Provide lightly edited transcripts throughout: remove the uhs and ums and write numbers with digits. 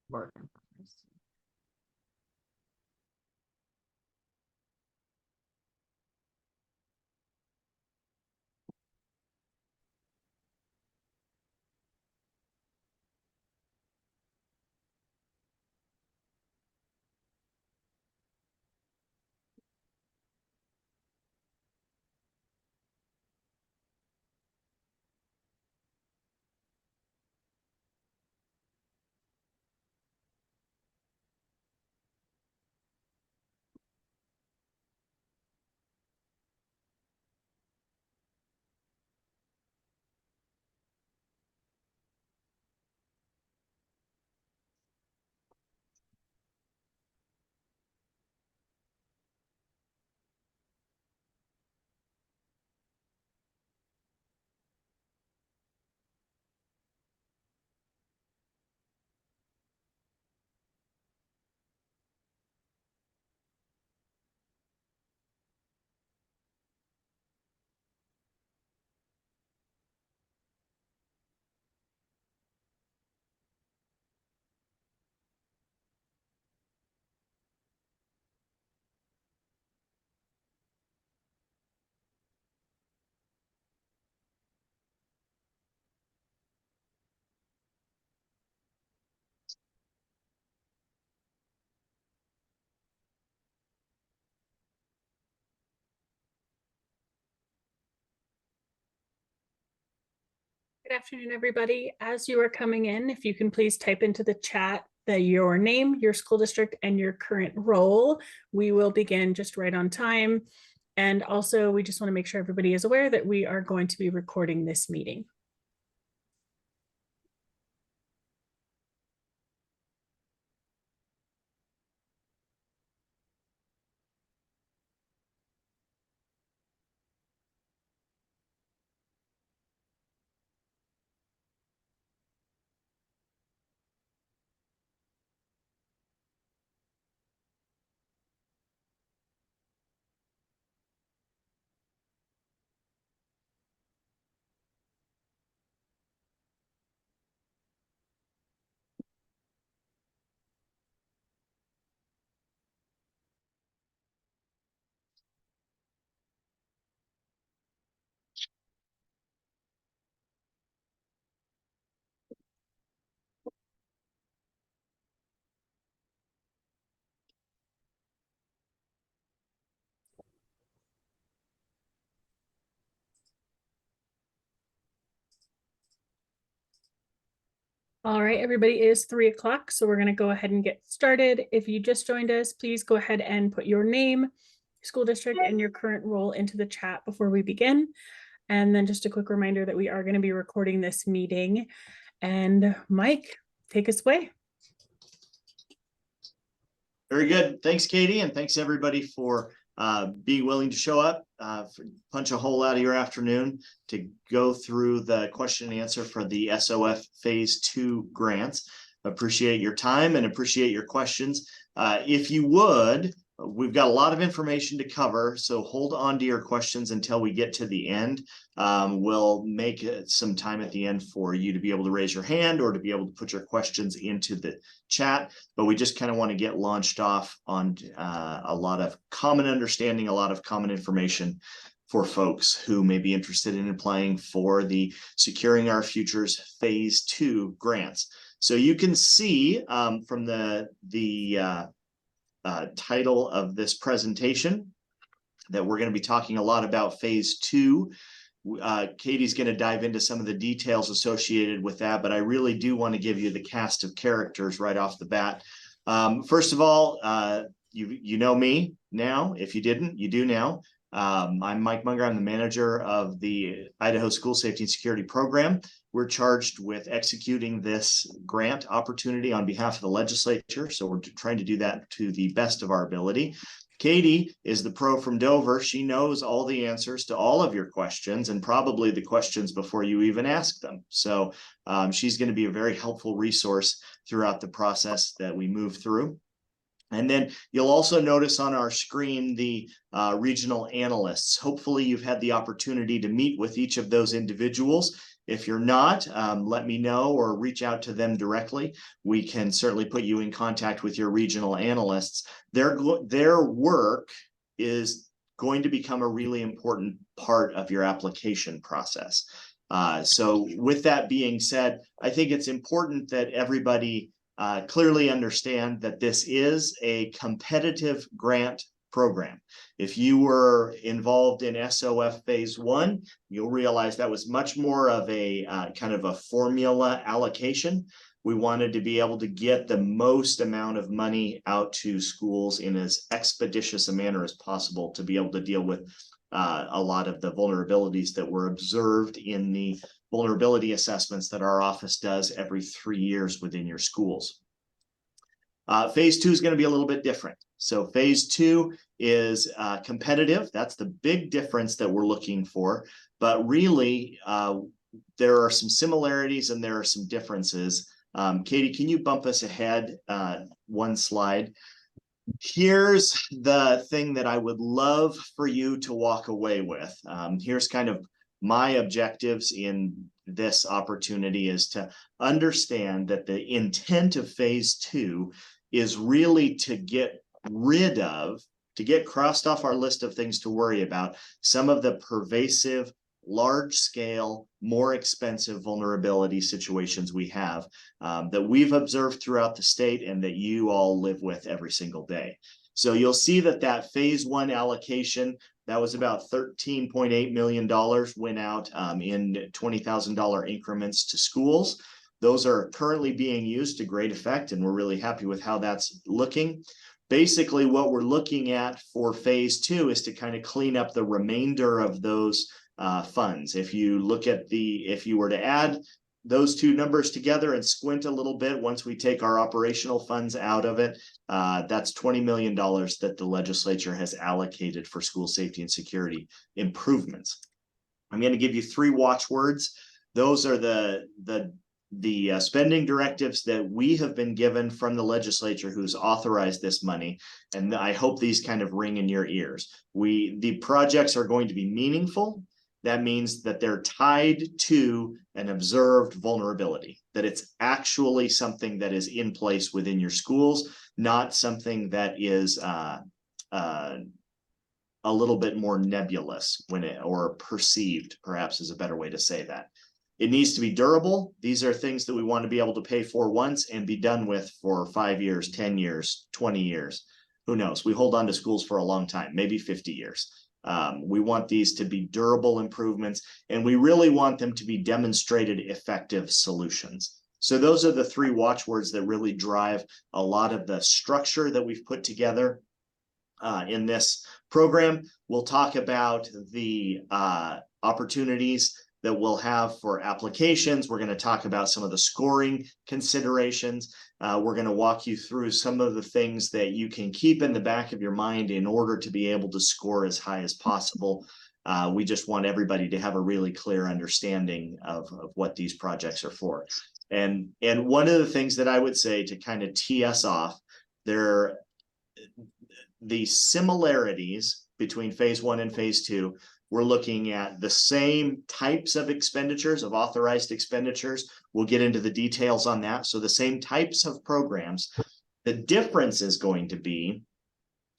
Morgan. Good afternoon, everybody. As you are coming in, if you can please type into the chat your name, your school district, and your current role, we will begin just right on time. And also, we just want to make sure everybody is aware that we are going to be recording this meeting. All right, everybody, it is 3 o'clock, so we're going to go ahead and get started. If you just joined us, please go ahead and put your name, school district, and your current role into the chat before we begin. And then just a quick reminder that we are going to be recording this meeting. And Mike, take us away. Very good. Thanks, Katie. And thanks everybody for being willing to show up, punch a hole out of your afternoon to go through the question and answer for the SOF Phase 2 grants. Appreciate your time and appreciate your questions. If you would, we've got a lot of information to cover, so hold on to your questions until we get to the end. We'll make some time at the end for you to be able to raise your hand or to be able to put your questions into the chat, but we just kind of want to get launched off on a lot of common understanding, a lot of common information for folks who may be interested in applying for the Securing Our Futures Phase 2 grants. So you can see from the title of this presentation that we're going to be talking a lot about Phase 2. Katie's going to dive into some of the details associated with that, but I really do want to give you the cast of characters right off the bat. First of all, you know me now. If you didn't, you do now. I'm Mike Munger. I'm the manager of the Idaho School Safety and Security Program. We're charged with executing this grant opportunity on behalf of the legislature, so we're trying to do that to the best of our ability. Katie is the pro from Dover. She knows all the answers to all of your questions and probably the questions before you even ask them. So she's going to be a very helpful resource throughout the process that we move through. And then you'll also notice on our screen the regional analysts. Hopefully you've had the opportunity to meet with each of those individuals. If you're not, let me know or reach out to them directly. We can certainly put you in contact with your regional analysts. Their work is going to become a really important part of your application process. So with that being said, I think it's important that everybody clearly understand that this is a competitive grant program. If you were involved in SOF phase 1, you'll realize that was much more of a kind of a formula allocation. We wanted to be able to get the most amount of money out to schools in as expeditious a manner as possible to be able to deal with a lot of the vulnerabilities that were observed in the vulnerability assessments that our office does every 3 years within your schools. Phase 2 is going to be a little bit different. So phase 2 is competitive. That's the big difference that we're looking for. But really, there are some similarities and there are some differences. Katie, can you bump us ahead one slide? Here's the thing that I would love for you to walk away with. Here's kind of my objectives in this opportunity is to understand that the intent of phase 2 is really to get rid of, to get crossed off our list of things to worry about, some of the pervasive, large scale, more expensive vulnerability situations we have that we've observed throughout the state and that you all live with every single day. So you'll see that phase 1 allocation, that was about $13.8 million went out in $20,000 increments to schools. Those are currently being used to great effect, and we're really happy with how that's looking. Basically, what we're looking at for phase 2 is to kind of clean up the remainder of those funds. If you look at if you were to add those two numbers together and squint a little bit, once we take our operational funds out of it, that's $20 million that the legislature has allocated for school safety and security improvements. I'm going to give you 3 watchwords. Those are the spending directives that we have been given from the legislature who's authorized this money. And I hope these kind of ring in your ears. The projects are going to be meaningful. That means that they're tied to an observed vulnerability, that it's actually something that is in place within your schools, not something that is a little bit more nebulous or perceived, perhaps is a better way to say that. It needs to be durable. These are things that we want to be able to pay for once and be done with for 5 years, 10 years, 20 years. Who knows? We hold on to schools for a long time, maybe 50 years. We want these to be durable improvements, and we really want them to be demonstrated effective solutions. So those are the 3 watchwords that really drive a lot of the structure that we've put together in this program. We'll talk about the opportunities that we'll have for applications. We're going to talk about some of the scoring considerations. We're going to walk you through some of the things that you can keep in the back of your mind in order to be able to score as high as possible. We just want everybody to have a really clear understanding of what these projects are for. And one of the things that I would say to kind of tee us off, the similarities between phase 1 and phase 2, we're looking at the same types of expenditures, of authorized expenditures. We'll get into the details on that. So the same types of programs. The difference is going to be,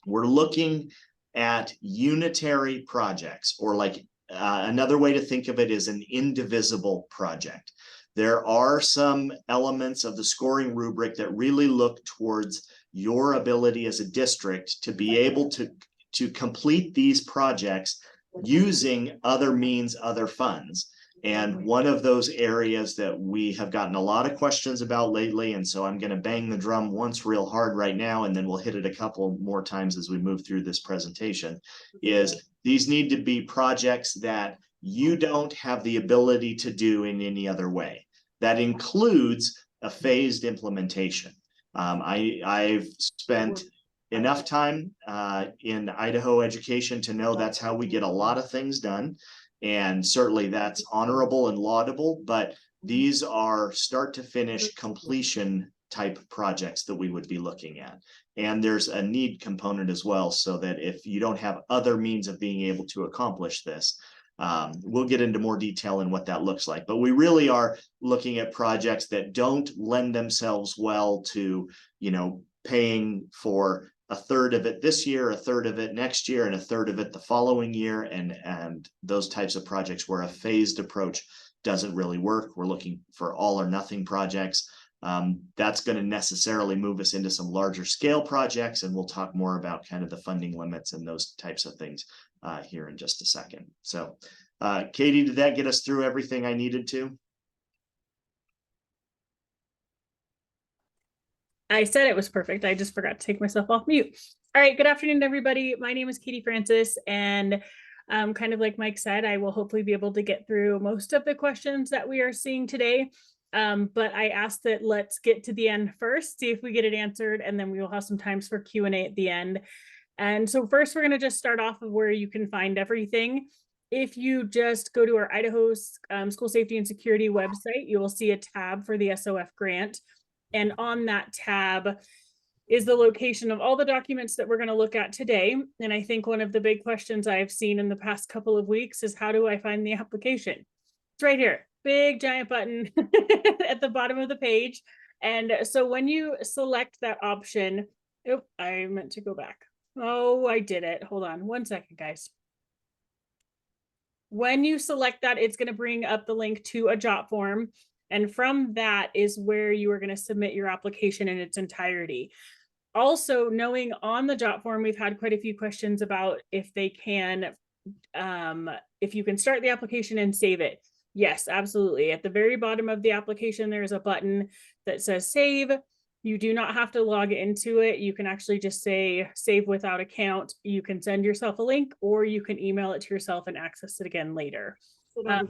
we're looking at unitary projects, or like another way to think of it is an indivisible project. There are some elements of the scoring rubric that really look towards your ability as a district to be able to complete these projects using other means, other funds. And one of those areas that we have gotten a lot of questions about lately, and so I'm going to bang the drum once real hard right now, and then we'll hit it a couple more times as we move through this presentation, is these need to be projects that you don't have the ability to do in any other way. That includes a phased implementation. I've spent enough time in Idaho education to know that's how we get a lot of things done. And certainly that's honorable and laudable, but these are start to finish completion type projects that we would be looking at. And there's a need component as well, so that if you don't have other means of being able to accomplish this, We'll get into more detail in what that looks like, but we really are looking at projects that don't lend themselves well to, paying for a third of it this year, a third of it next year, and a third of it the following year, and those types of projects where a phased approach doesn't really work. We're looking for all or nothing projects. That's going to necessarily move us into some larger scale projects, and we'll talk more about kind of the funding limits and those types of things here in just a second. So, Katie, did that get us through everything I needed to? I said it was perfect. I just forgot to take myself off mute. All right, good afternoon, everybody. My name is Katie Francis, and kind of like Mike said, I will hopefully be able to get through most of the questions that we are seeing today. But I asked that let's get to the end first, see if we get it answered, and then we will have some times for Q&A at the end. And so first, we're going to just start off of where you can find everything. If you just go to our Idaho School Safety and Security website, you will see a tab for the SOF grant. And on that tab is the location of all the documents that we're going to look at today. And I think one of the big questions I've seen in the past couple of weeks is, how do I find the application? It's right here, big giant button at the bottom of the page. And so when you select that option, oh, I meant to go back. Oh, I did it. Hold on one second, guys. When you select that, it's going to bring up the link to a jot form. And from that is where you are going to submit your application in its entirety. Also, knowing on the jot form, we've had quite a few questions about if they can, if you can start the application and save it. Yes, absolutely. At the very bottom of the application, there's a button that says save. You do not have to log into it. You can actually just say save without account. You can send yourself a link, or you can email it to yourself and access it again later. Okay.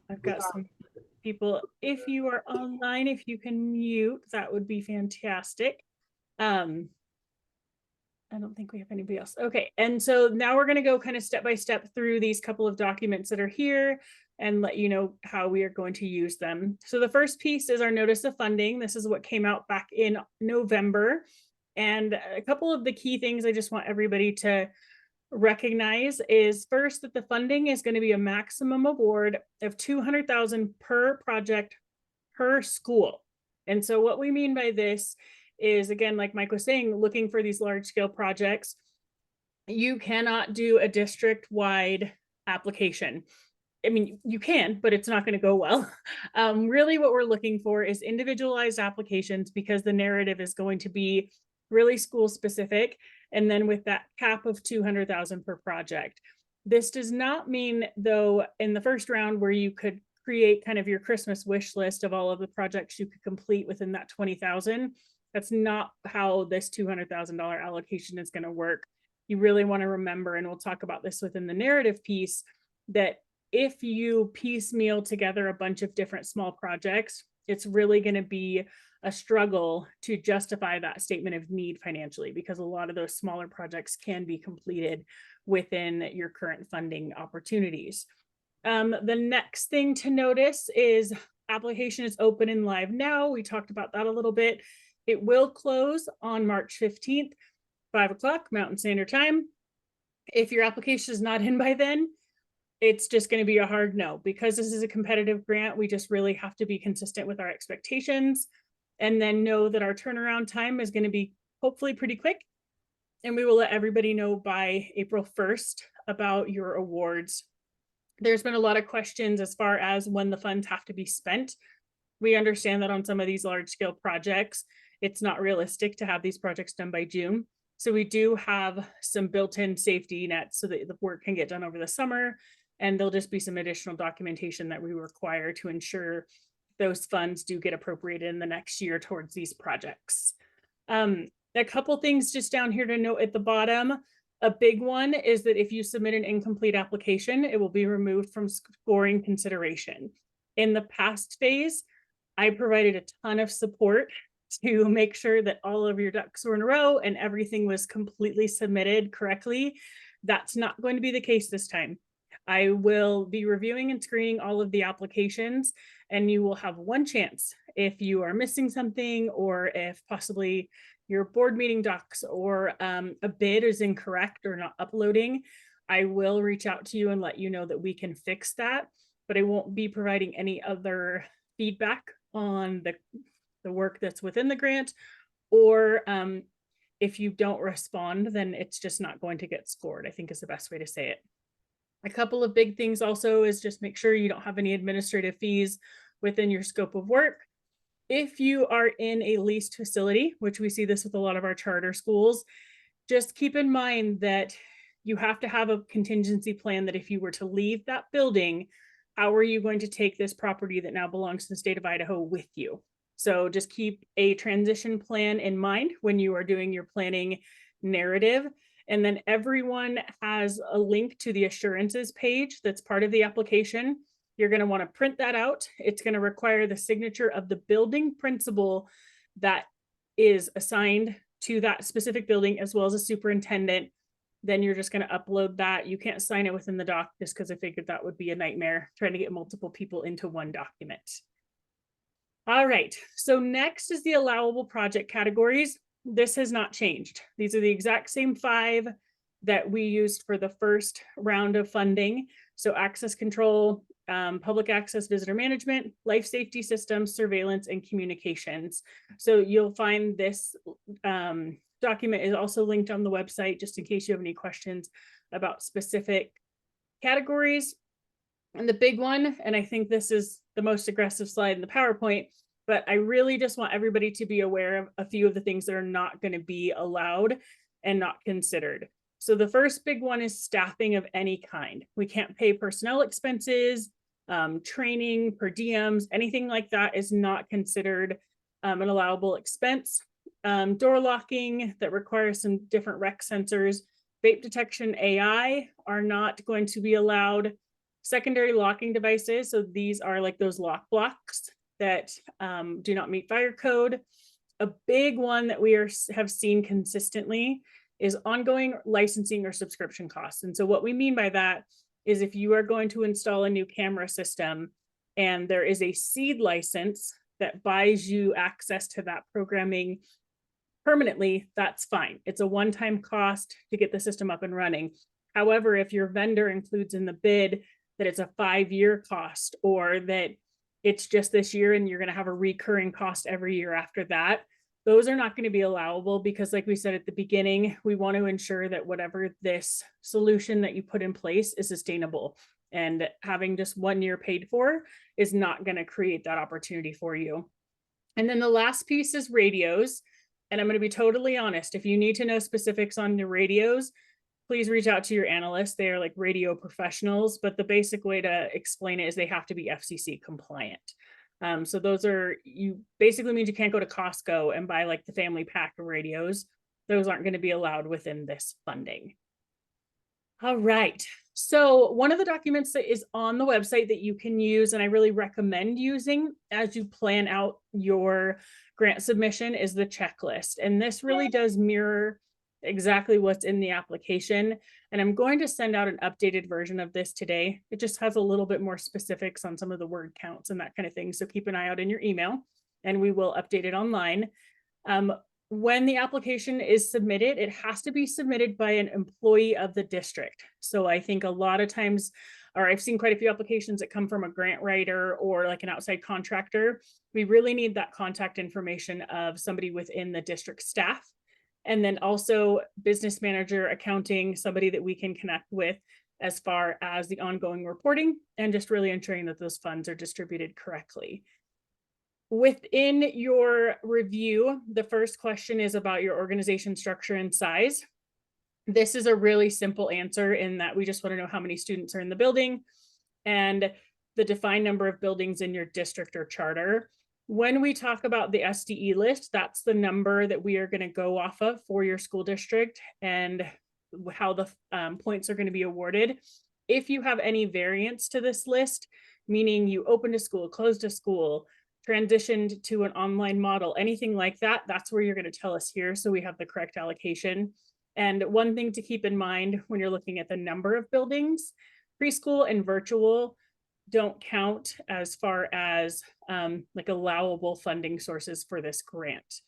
I've got some people. If you are online, if you can mute, that would be fantastic. I don't think we have anybody else. Okay, and so now we're going to go kind of step by step through these couple of documents that are here and let you know how we are going to use them. So the first piece is our notice of funding. This is what came out back in November. And a couple of the key things I just want everybody to recognize is, first, that the funding is going to be a maximum award of $200,000 per project per school. And so what we mean by this is, again, like Mike was saying, looking for these large scale projects, you cannot do a district-wide application. I mean, you can, but it's not going to go well. Really what we're looking for is individualized applications, because the narrative is going to be really school specific. And then with that cap of $200,000 per project. This does not mean, though, in the first round where you could create kind of your Christmas wish list of all of the projects you could complete within that $20,000. That's not how this $200,000 allocation is going to work. You really want to remember, and we'll talk about this within the narrative piece, that if you piecemeal together a bunch of different small projects, it's really going to be a struggle to justify that statement of need financially, because a lot of those smaller projects can be completed within your current funding opportunities. The next thing to notice is application is open and live now. We talked about that a little bit. It will close on March 15th, 5 o'clock Mountain Standard Time. If your application is not in by then, it's just going to be a hard no. Because this is a competitive grant, we just really have to be consistent with our expectations, and then know that our turnaround time is going to be hopefully pretty quick. And we will let everybody know by April 1st about your awards. There's been a lot of questions as far as when the funds have to be spent. We understand that on some of these large scale projects, it's not realistic to have these projects done by June. So we do have some built-in safety nets so that the work can get done over the summer. And there'll just be some additional documentation that we require to ensure those funds do get appropriated in the next year towards these projects. A couple things just down here to note at the bottom. A big one is that if you submit an incomplete application, it will be removed from scoring consideration. In the past phase, I provided a ton of support to make sure that all of your ducks were in a row and everything was completely submitted correctly. That's not going to be the case this time. I will be reviewing and screening all of the applications, and you will have one chance if you are missing something, or if possibly your board meeting docs or a bid is incorrect or not uploading. I will reach out to you and let you know that we can fix that, but I won't be providing any other feedback on the work that's within the grant, or if you don't respond, then it's just not going to get scored, I think is the best way to say it. A couple of big things also is just make sure you don't have any administrative fees within your scope of work. If you are in a leased facility, which we see this with a lot of our charter schools, just keep in mind that you have to have a contingency plan that if you were to leave that building, how are you going to take this property that now belongs to the state of Idaho with you? So just keep a transition plan in mind when you are doing your planning narrative. And then everyone has a link to the assurances page that's part of the application. You're going to want to print that out. It's going to require the signature of the building principal that is assigned to that specific building, as well as a superintendent. Then you're just going to upload that. You can't sign it within the doc just because I figured that would be a nightmare trying to get multiple people into one document. All right, so next is the allowable project categories. This has not changed. These are the exact same 5 that we used for the first round of funding. So access control, public access visitor management, life safety systems, surveillance, and communications. So you'll find this document is also linked on the website, just in case you have any questions about specific categories. And the big one, and I think this is the most aggressive slide in the PowerPoint, but I really just want everybody to be aware of a few of the things that are not going to be allowed and not considered. So the first big one is staffing of any kind. We can't pay personnel expenses, training, per diems, anything like that is not considered an allowable expense. Door locking that requires some different rec sensors, vape detection AI are not going to be allowed. Secondary locking devices, so these are like those lock blocks that do not meet fire code. A big one that we have seen consistently is ongoing licensing or subscription costs. And so what we mean by that is if you are going to install a new camera system and there is a seed license that buys you access to that programming permanently, that's fine. It's a one-time cost to get the system up and running. However, if your vendor includes in the bid that it's a 5-year cost, or that it's just this year and you're going to have a recurring cost every year after that, those are not going to be allowable, because like we said at the beginning, we want to ensure that whatever this solution that you put in place is sustainable, and having just 1 year paid for is not going to create that opportunity for you. And then the last piece is radios. And I'm going to be totally honest, if you need to know specifics on the radios, please reach out to your analyst. They are like radio professionals, but the basic way to explain it is they have to be FCC compliant. So those are, you basically means you can't go to Costco and buy like the family pack of radios. Those aren't going to be allowed within this funding. All right. So one of the documents that is on the website that you can use, and I really recommend using as you plan out your grant submission, is the checklist. And this really does mirror exactly what's in the application. And I'm going to send out an updated version of this today. It just has a little bit more specifics on some of the word counts and that kind of thing. So keep an eye out in your email and we will update it online. When the application is submitted, it has to be submitted by an employee of the district. So I think a lot of times, or I've seen quite a few applications that come from a grant writer or like an outside contractor. We really need that contact information of somebody within the district staff. And then also business manager, accounting, somebody that we can connect with as far as the ongoing reporting and just really ensuring that those funds are distributed correctly. Within your review, the first question is about your organization structure and size. This is a really simple answer in that we just want to know how many students are in the building and the defined number of buildings in your district or charter. When we talk about the SDE list, that's the number that we are going to go off of for your school district and how the points are going to be awarded. If you have any variance to this list, meaning you opened a school, closed a school, transitioned to an online model, anything like that, that's where you're going to tell us here so we have the correct allocation. And one thing to keep in mind when you're looking at the number of buildings, preschool and virtual don't count as far as like allowable funding sources for this grant.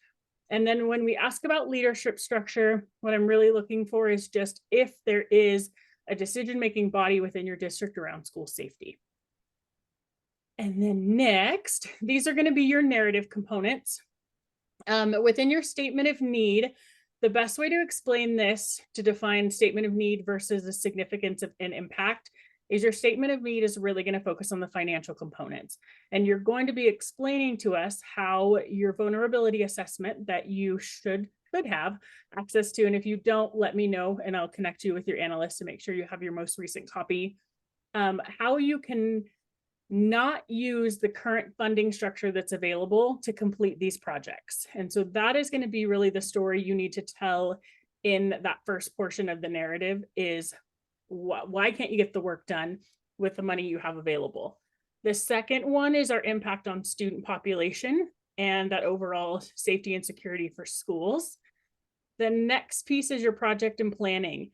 And then when we ask about leadership structure, what I'm really looking for is just if there is a decision-making body within your district around school safety. And then next, these are going to be your narrative components. Within your statement of need, the best way to explain this, to define statement of need versus the significance of an impact, is your statement of need is really going to focus on the financial components. And you're going to be explaining to us how your vulnerability assessment that you should have access to. And if you don't, let me know and I'll connect you with your analyst to make sure you have your most recent copy. How you can not use the current funding structure that's available to complete these projects. And so that is going to be really the story you need to tell in that first portion of the narrative is why can't you get the work done with the money you have available? The second one is our impact on student population and that overall safety and security for schools. The next piece is your project and planning.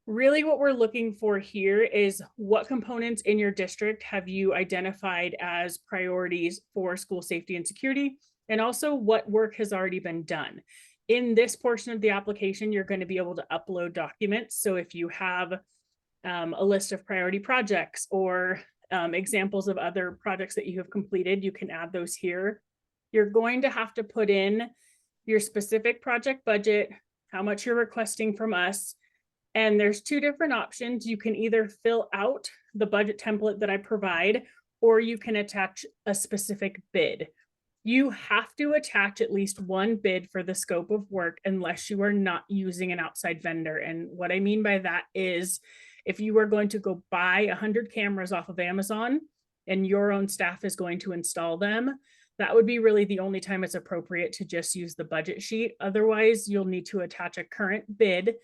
Really what we're looking for here is what components in your district have you identified as priorities for school safety and security, and also what work has already been done. In this portion of the application, you're going to be able to upload documents. So if you have a list of priority projects or examples of other projects that you have completed, you can add those here. You're going to have to put in your specific project budget, how much you're requesting from us. And there's two different options. You can either fill out the budget template that I provide, or you can attach a specific bid. You have to attach at least one bid for the scope of work unless you are not using an outside vendor. And what I mean by that is if you are going to go buy 100 cameras off of Amazon and your own staff is going to install them, that would be really the only time it's appropriate to just use the budget sheet. Otherwise, you'll need to attach a current bid,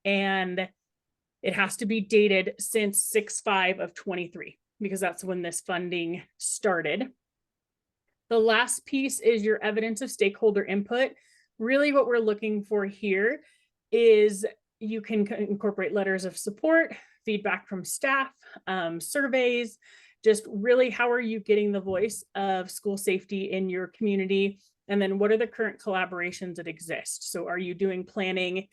and it has to be dated since 6/5 of 23 because that's when this funding started. The last piece is your evidence of stakeholder input. Really what we're looking for here is you can incorporate letters of support, feedback from staff, surveys, just really how are you getting the voice of school safety in your community? And then what are the current collaborations that exist? So are you doing planning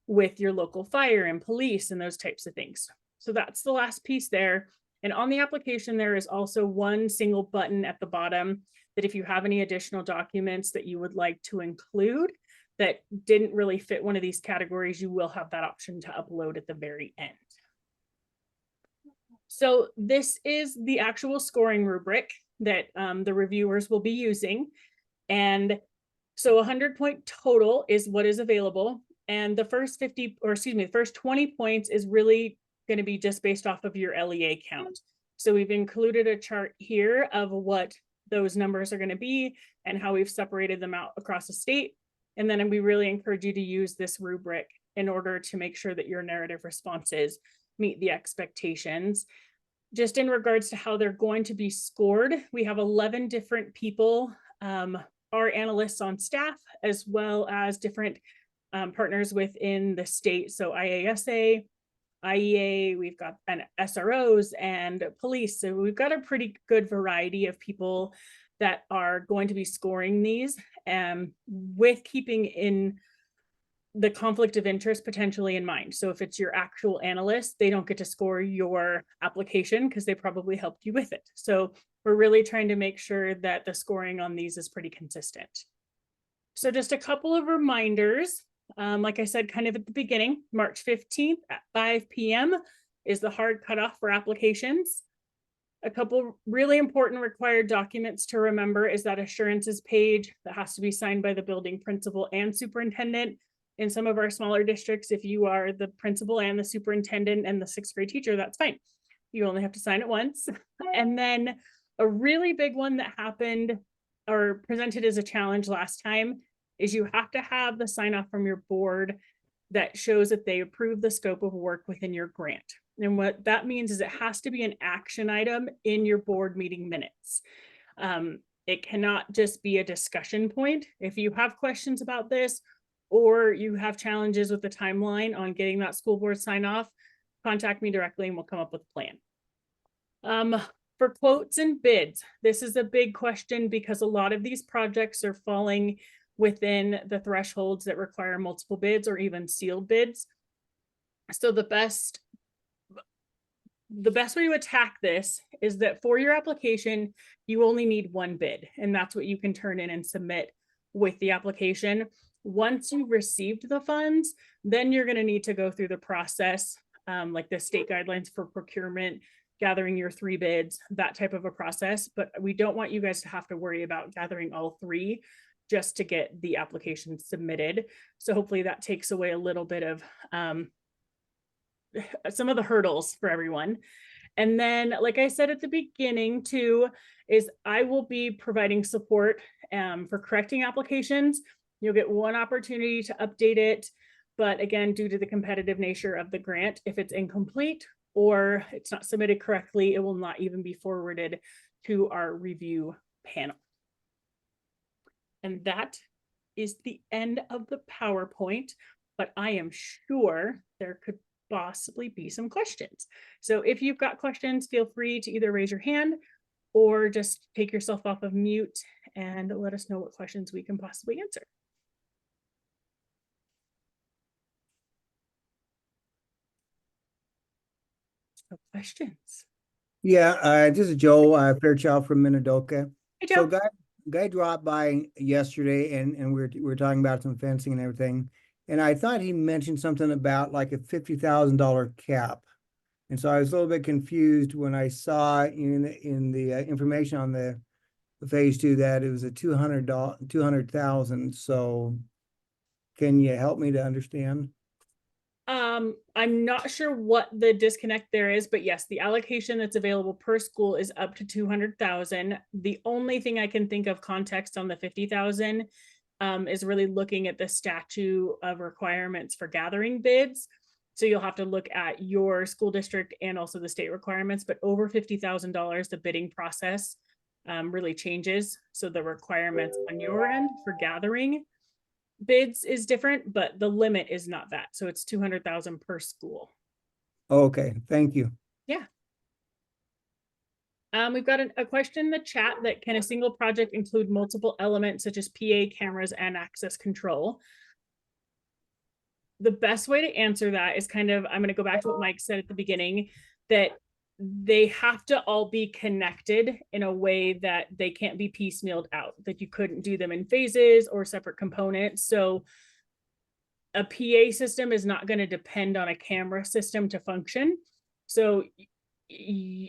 with your local fire and police and those types of things? So that's the last piece there. And on the application, there is also one single button at the bottom that if you have any additional documents that you would like to include that didn't really fit one of these categories, you will have that option to upload at the very end. So this is the actual scoring rubric that the reviewers will be using. And so 100-point total is what is available. And the first 20 points is really going to be just based off of your LEA count. So we've included a chart here of what those numbers are going to be and how we've separated them out across the state. And then we really encourage you to use this rubric in order to make sure that your narrative responses meet the expectations. Just in regards to how they're going to be scored, we have 11 different people, our analysts on staff, as well as different partners within the state. So IASA, IEA, we've got SROs and police. So we've got a pretty good variety of people that are going to be scoring these, with keeping in the conflict of interest potentially in mind. So if it's your actual analyst, they don't get to score your application because they probably helped you with it. So we're really trying to make sure that the scoring on these is pretty consistent. So just a couple of reminders. Like I said, kind of at the beginning, March 15th at 5 p.m. is the hard cutoff for applications. A couple really important required documents to remember is that assurances page that has to be signed by the building principal and superintendent. In some of our smaller districts, if you are the principal and the superintendent and the 6th grade teacher, that's fine. You only have to sign it once. And then a really big one that happened or presented as a challenge last time is you have to have the sign off from your board that shows that they approve the scope of work within your grant. And what that means is it has to be an action item in your board meeting minutes. It cannot just be a discussion point. If you have questions about this, or you have challenges with the timeline on getting that school board sign off, contact me directly and we'll come up with a plan. For quotes and bids, this is a big question because a lot of these projects are falling within the thresholds that require multiple bids or even sealed bids. So the best the best way to attack this is that for your application, you only need one bid, and that's what you can turn in and submit with the application. Once you've received the funds, then you're going to need to go through the process, like the state guidelines for procurement, gathering your 3 bids, that type of a process. But we don't want you guys to have to worry about gathering all 3 just to get the application submitted. So hopefully that takes away a little bit of some of the hurdles for everyone. And then, like I said at the beginning too, is I will be providing support for correcting applications. You'll get one opportunity to update it. But again, due to the competitive nature of the grant, if it's incomplete or it's not submitted correctly, it will not even be forwarded to our review panel. And that is the end of the PowerPoint, but I am sure there could possibly be some questions. So if you've got questions, feel free to either raise your hand or just take yourself off of mute and let us know what questions we can possibly answer. So questions. Yeah, this is Joe Fairchild from Minidoka. Hey, Joe. So guy dropped by yesterday and we're talking about some fencing and everything. And I thought he mentioned something about like a $50,000 cap. And so I was a little bit confused when I saw in the information on the phase 2 that it was a $200,000. So can you help me to understand? I'm not sure what the disconnect there is, but yes, the allocation that's available per school is up to 200,000. The only thing I can think of context on the 50,000 is really looking at the statute of requirements for gathering bids. So you'll have to look at your school district and also the state requirements, but over $50,000, the bidding process really changes. So the requirements on your end for gathering bids is different, but the limit is not that. So it's 200,000 per school. Okay, thank you. Yeah. We've got a question in the chat that can a single project include multiple elements such as PA cameras and access control? The best way to answer that is kind of, I'm going to go back to what Mike said at the beginning, that they have to all be connected in a way that they can't be piecemealed out, that you couldn't do them in phases or separate components. So a PA system is not going to depend on a camera system to function. So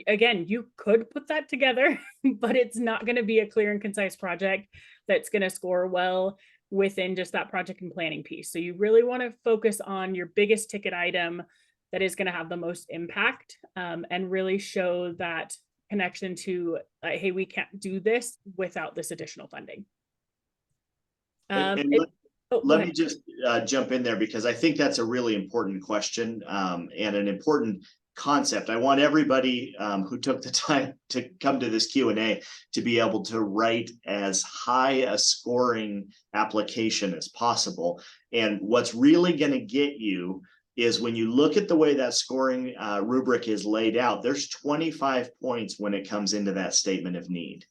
again, you could put that together, but it's not going to be a clear and concise project that's going to score well within just that project and planning piece. So you really want to focus on your biggest ticket item that is going to have the most impact, and really show that connection to, hey, we can't do this without this additional funding. Let me just jump in there because I think that's a really important question and an important concept. I want everybody who took the time to come to this Q&A to be able to write as high a scoring application as possible. And what's really going to get you is when you look at the way that scoring rubric is laid out, there's 25 points when it comes into that statement of need.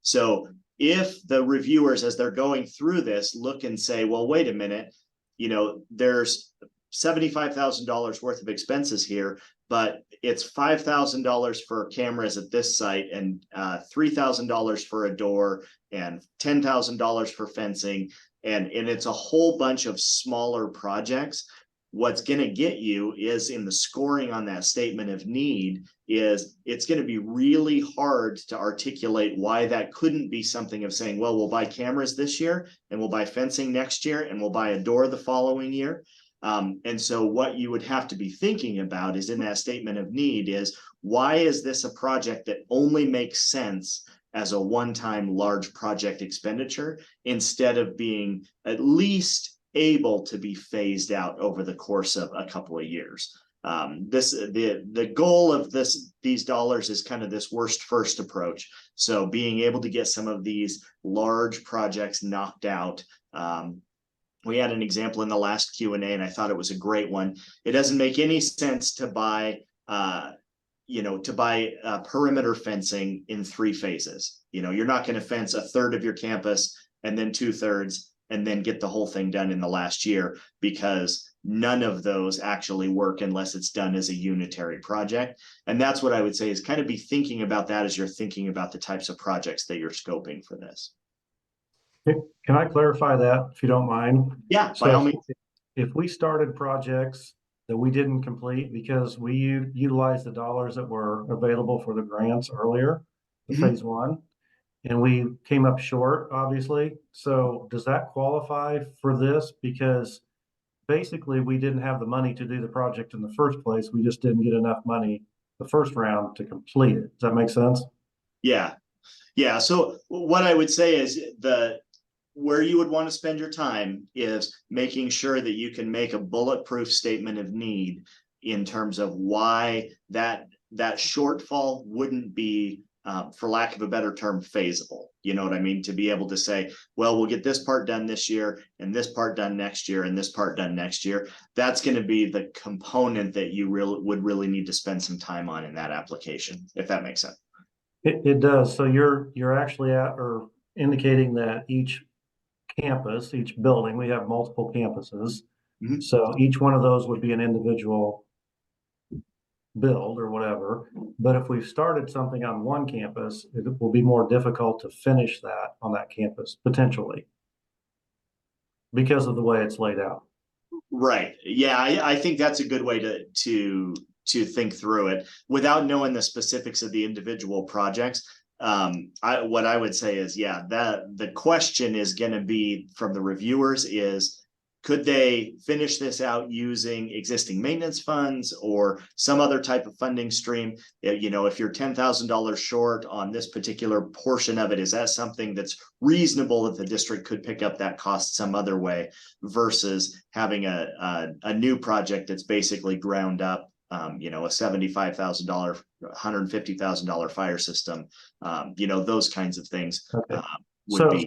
So if the reviewers, as they're going through this, look and say, well, wait a minute, you know, there's $75,000 worth of expenses here, but it's $5,000 for cameras at this site and $3,000 for a door and $10,000 for fencing. And it's a whole bunch of smaller projects. What's going to get you is in the scoring on that statement of need is it's going to be really hard to articulate why that couldn't be something of saying, well, we'll buy cameras this year and we'll buy fencing next year and we'll buy a door the following year. And so what you would have to be thinking about is in that statement of need is why is this a project that only makes sense as a one-time large project expenditure instead of being at least able to be phased out over the course of a couple of years. The goal of these dollars is kind of this worst first approach. So being able to get some of these large projects knocked out. We had an example in the last Q&A and I thought it was a great one. It doesn't make any sense to buy perimeter fencing in 3 phases. You know, you're not going to fence a third of your campus and then 2/3 and then get the whole thing done in the last year, because none of those actually work unless it's done as a unitary project. And that's what I would say is kind of be thinking about that as you're thinking about the types of projects that you're scoping for this. Can I clarify that, if you don't mind? Yeah, by all means. If we started projects that we didn't complete because we utilized the dollars that were available for the grants earlier, the phase one, and we came up short, obviously. So does that qualify for this? Because basically we didn't have the money to do the project in the first place. We just didn't get enough money the first round to complete it. Does that make sense? Yeah. Yeah. So what I would say is where you would want to spend your time is making sure that you can make a bulletproof statement of need in terms of why that shortfall wouldn't be, for lack of a better term, feasible. You know what I mean? To be able to say, well, we'll get this part done this year and this part done next year and this part done next year. That's going to be the component that you would really need to spend some time on in that application, if that makes sense. It does. So you're actually indicating that each campus, each building, we have multiple campuses. So each one of those would be an individual build or whatever. But if we've started something on one campus, it will be more difficult to finish that on that campus potentially because of the way it's laid out. Right. Yeah, I think that's a good way to think through it without knowing the specifics of the individual projects. What I would say is, yeah, that the question is going to be from the reviewers is, could they finish this out using existing maintenance funds or some other type of funding stream? You know, if you're $10,000 short on this particular portion of it, is that something that's reasonable that the district could pick up that cost some other way versus having a new project that's basically ground up? You know, a $75,000, $150,000 fire system, you know, those kinds of things. Okay.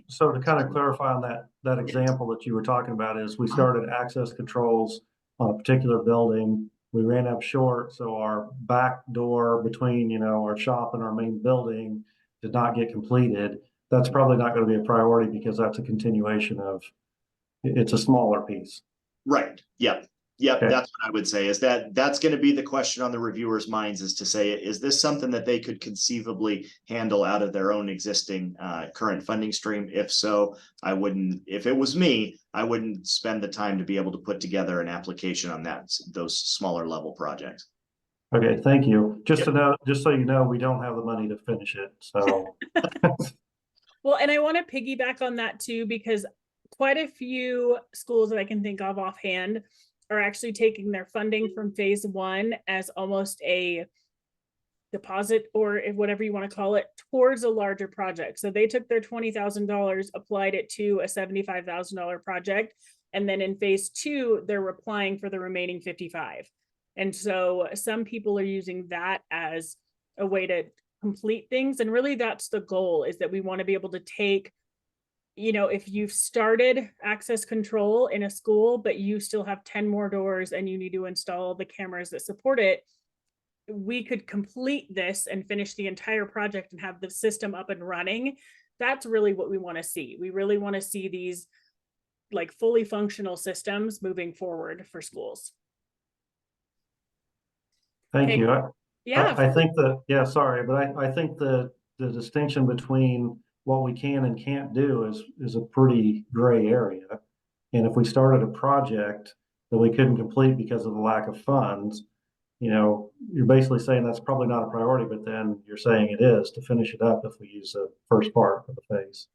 So to kind of clarify on that example that you were talking about is we started access controls on a particular building. We ran up short, so our back door between, you know, our shop and our main building did not get completed. That's probably not going to be a priority because that's a continuation of, it's a smaller piece. Right. Yep. Yep. Okay. That's what I would say is that's going to be the question on the reviewers' minds, is to say, is this something that they could conceivably handle out of their own existing current funding stream? If so, I wouldn't, if it was me, I wouldn't spend the time to be able to put together an application on those smaller level projects. Okay, thank you. Just to know, just so you know, we don't have the money to finish it. So Well, and I want to piggyback on that too, because quite a few schools that I can think of offhand are actually taking their funding from phase one as almost a deposit, or whatever you want to call it, towards a larger project. So they took their $20,000, applied it to a $75,000 project, and then in phase two, they're applying for the remaining 55. And so some people are using that as a way to complete things. And really that's the goal, is that we want to be able to take, you know, if you've started access control in a school, but you still have 10 more doors and you need to install the cameras that support it, we could complete this and finish the entire project and have the system up and running. That's really what we want to see. We really want to see these like fully functional systems moving forward for schools. thank you. Yeah. Sorry, but I think the distinction between what we can and can't do is a pretty gray area. And if we started a project that we couldn't complete because of the lack of funds, you know, you're basically saying that's probably not a priority, but then you're saying it is to finish it up if we use the first part of the phase.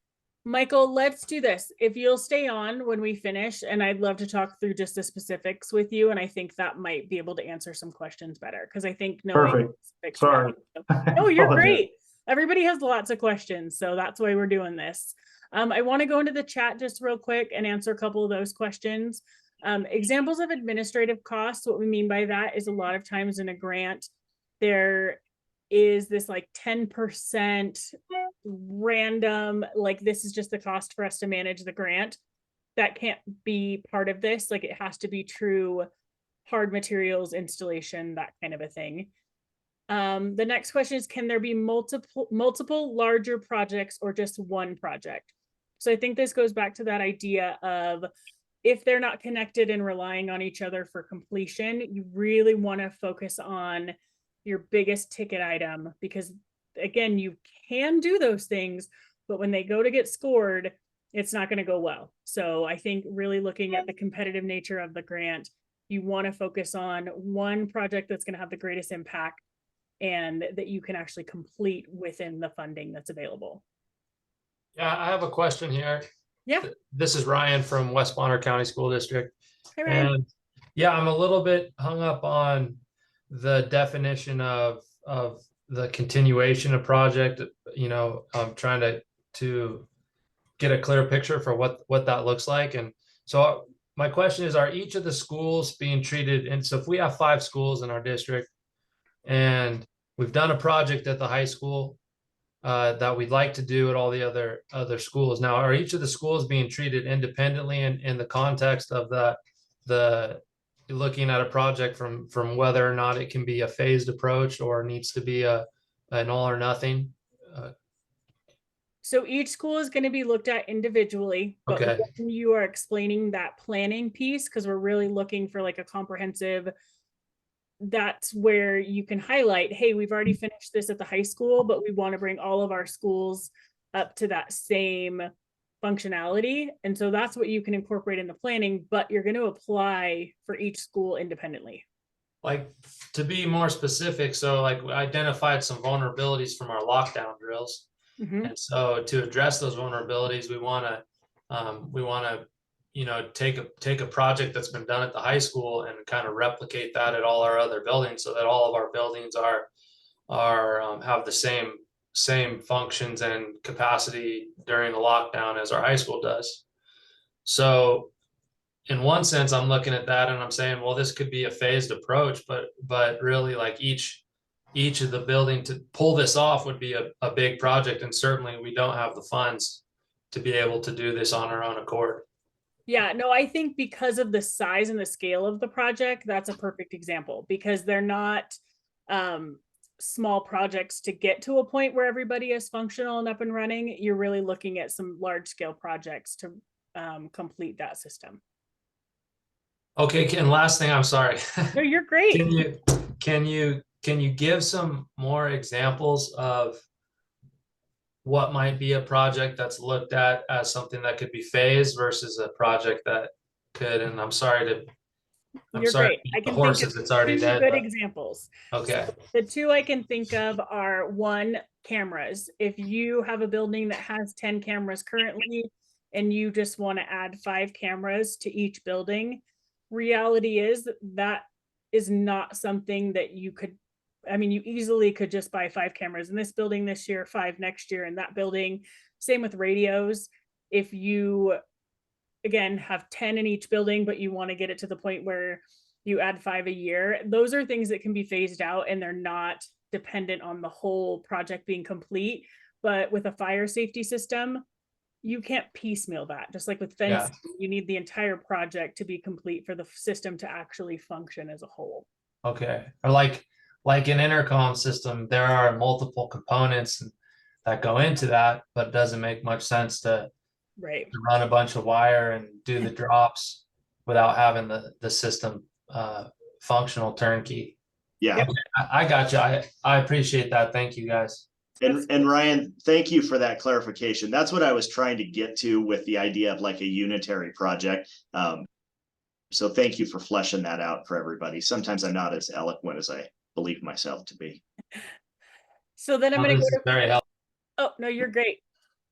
Michael, let's do this. If you'll stay on when we finish, and I'd love to talk through just the specifics with you. And I think that might be able to answer some questions better, because I think knowing Perfect. Sorry. No, you're great. Everybody has lots of questions, so that's why we're doing this. I want to go into the chat just real quick and answer a couple of those questions. Examples of administrative costs. What we mean by that is a lot of times in a grant, there is this like 10% random, like this is just the cost for us to manage the grant. That can't be part of this. Like it has to be true hard materials, installation, that kind of a thing. The next question is, can there be multiple larger projects or just one project? So I think this goes back to that idea of if they're not connected and relying on each other for completion, you really want to focus on your biggest ticket item, because again, you can do those things, but when they go to get scored, it's not going to go well. So I think really looking at the competitive nature of the grant, you want to focus on one project that's going to have the greatest impact and that you can actually complete within the funding that's available. Yeah, I have a question here. Yeah. This is Ryan from West Bonner County School District. Hi, Ryan. And yeah, I'm a little bit hung up on the definition of the continuation of project. You know, I'm trying to get a clear picture for what that looks like. And so my question is, are each of the schools being treated? And so if we have 5 schools in our district and we've done a project at the high school that we'd like to do at all the other schools. Now, are each of the schools being treated independently in the context of the looking at a project from whether or not it can be a phased approach or needs to be an all or nothing? So each school is going to be looked at individually, but Okay. when you are explaining that planning piece, because we're really looking for like a comprehensive, that's where you can highlight, hey, we've already finished this at the high school, but we want to bring all of our schools up to that same functionality. And so that's what you can incorporate in the planning, but you're going to apply for each school independently. Like, to be more specific, so like we identified some vulnerabilities from our lockdown drills. Mhm. And so to address those vulnerabilities, we want to, you know, take a project that's been done at the high school and kind of replicate that at all our other buildings, so that all of our buildings are have the same functions and capacity during the lockdown as our high school does. So in one sense, I'm looking at that and I'm saying, well, this could be a phased approach, but really, like each of the building to pull this off would be a big project. And certainly we don't have the funds to be able to do this on our own accord. Yeah, no, I think because of the size and the scale of the project, that's a perfect example, because they're not small projects to get to a point where everybody is functional and up and running. You're really looking at some large scale projects to complete that system. Okay, and last thing, I'm sorry. No, you're great. Can you give some more examples of what might be a project that's looked at as something that could be phased versus a project that could, and I'm sorry to You're great. I can think of it's already 2 dead, good but examples. okay. So the 2 I can think of are, 1, cameras. If you have a building that has 10 cameras currently and you just want to add 5 cameras to each building, reality is that is not something that you could, I mean, you easily could just buy 5 cameras in this building this year, 5 next year in that building. Same with radios. If you, again, have 10 in each building, but you want to get it to the point where you add 5 a year, those are things that can be phased out and they're not dependent on the whole project being complete. But with a fire safety system, you can't piecemeal that. Just like with fencing, you need the entire project to be complete for the system to actually function as a whole. Okay, or like an intercom system, there are multiple components that go into that, but it doesn't make much sense to run a bunch of wire and do the drops without having the system functional turnkey. Yeah. Okay, I got you. I appreciate that. Thank you, guys. And Ryan, thank you for that clarification. That's what I was trying to get to with the idea of like a unitary project. So thank you for fleshing that out for everybody. Sometimes I'm not as eloquent as I believe myself to be. So then I'm going to go to very helpful. Oh, no, you're great.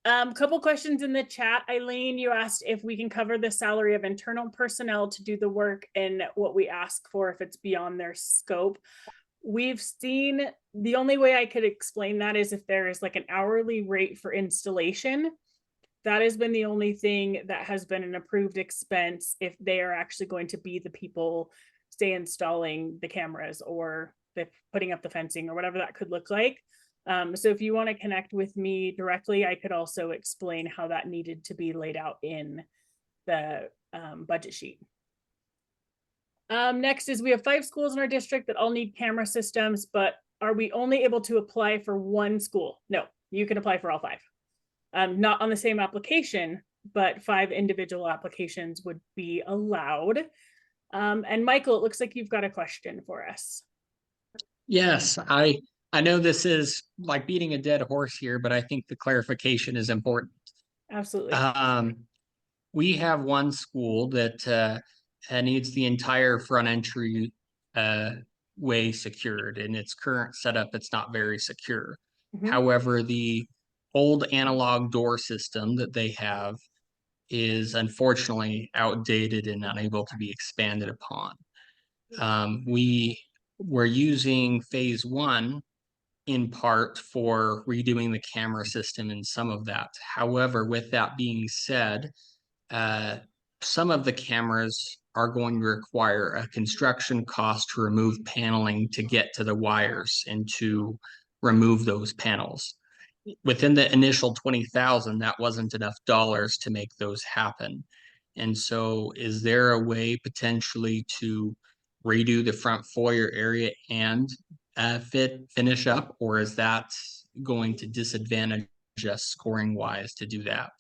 Couple questions in the chat. Eileen, you asked if we can cover the salary of internal personnel to do the work and what we ask for if it's beyond their scope. We've seen, the only way I could explain that is if there is like an hourly rate for installation. That has been the only thing that has been an approved expense if they are actually going to be the people, say, installing the cameras or putting up the fencing or whatever that could look like. So if you want to connect with me directly, I could also explain how that needed to be laid out in the budget sheet. Next is we have 5 schools in our district that all need camera systems, but are we only able to apply for one school? No, you can apply for all 5. not on the same application, but 5 individual applications would be allowed. And Michael, it looks like you've got a question for us. Yes, I know this is like beating a dead horse here, but I think the clarification is important. Absolutely. We have one school that needs the entire front entry way secured. In its current setup, it's not very secure. Mhm. However, the old analog door system that they have is unfortunately outdated and unable to be expanded upon. We were using phase 1 in part for redoing the camera system and some of that. However, with that being said, some of the cameras are going to require a construction cost to remove paneling to get to the wires and to remove those panels. Within the initial 20,000, that wasn't enough dollars to make those happen. And so is there a way potentially to redo the front foyer area and finish up, or is that going to disadvantage us scoring wise to do that?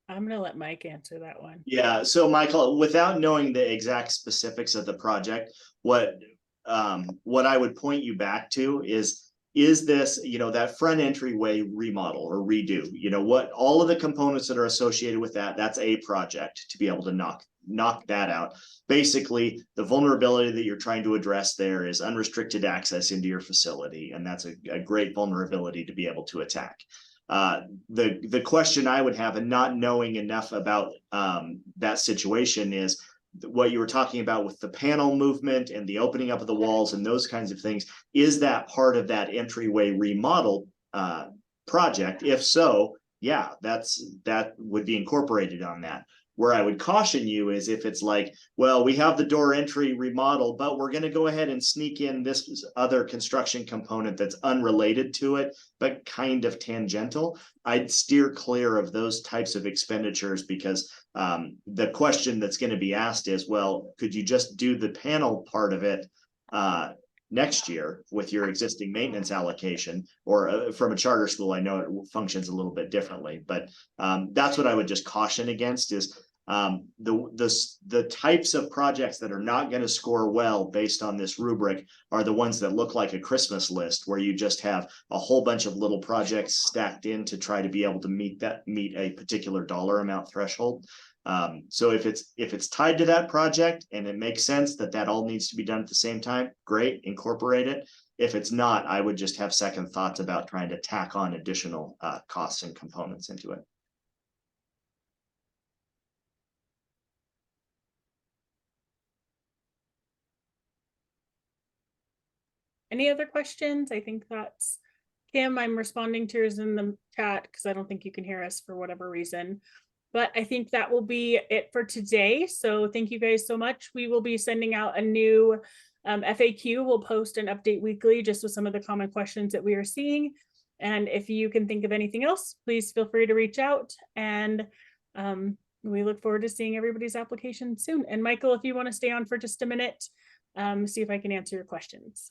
I'm going to let Mike answer that one. Yeah, so Michael, without knowing the exact specifics of the project, what I would point you back to is this, that front entryway remodel or redo, what all of the components that are associated with that, that's a project to be able to knock that out. Basically, the vulnerability that you're trying to address there is unrestricted access into your facility, and that's a great vulnerability to be able to attack. The question I would have, and not knowing enough about that situation, is what you were talking about with the panel movement and the opening up of the walls and those kinds of things. Is that part of that entryway remodel project? If so, yeah, that would be incorporated on that. Where I would caution you is if it's like, well, we have the door entry remodel, but we're going to go ahead and sneak in this other construction component that's unrelated to it, but kind of tangential. I'd steer clear of those types of expenditures, because the question that's going to be asked is, well, could you just do the panel part of it next year with your existing maintenance allocation? Or from a charter school, I know it functions a little bit differently, but that's what I would just caution against, is the types of projects that are not going to score well based on this rubric are the ones that look like a Christmas list, where you just have a whole bunch of little projects stacked in to try to be able to meet a particular dollar amount threshold. So if it's tied to that project and it makes sense that all needs to be done at the same time, great, incorporate it. If it's not, I would just have second thoughts about trying to tack on additional costs and components into it. Any other questions? I think that's Kim. I'm responding to yours in the chat because I don't think you can hear us for whatever reason. But I think that will be it for today. So thank you guys so much. We will be sending out a new FAQ. We'll post an update weekly just with some of the common questions that we are seeing. And if you can think of anything else, please feel free to reach out. And we look forward to seeing everybody's application soon. And Michael, if you want to stay on for just a minute, see if I can answer your questions.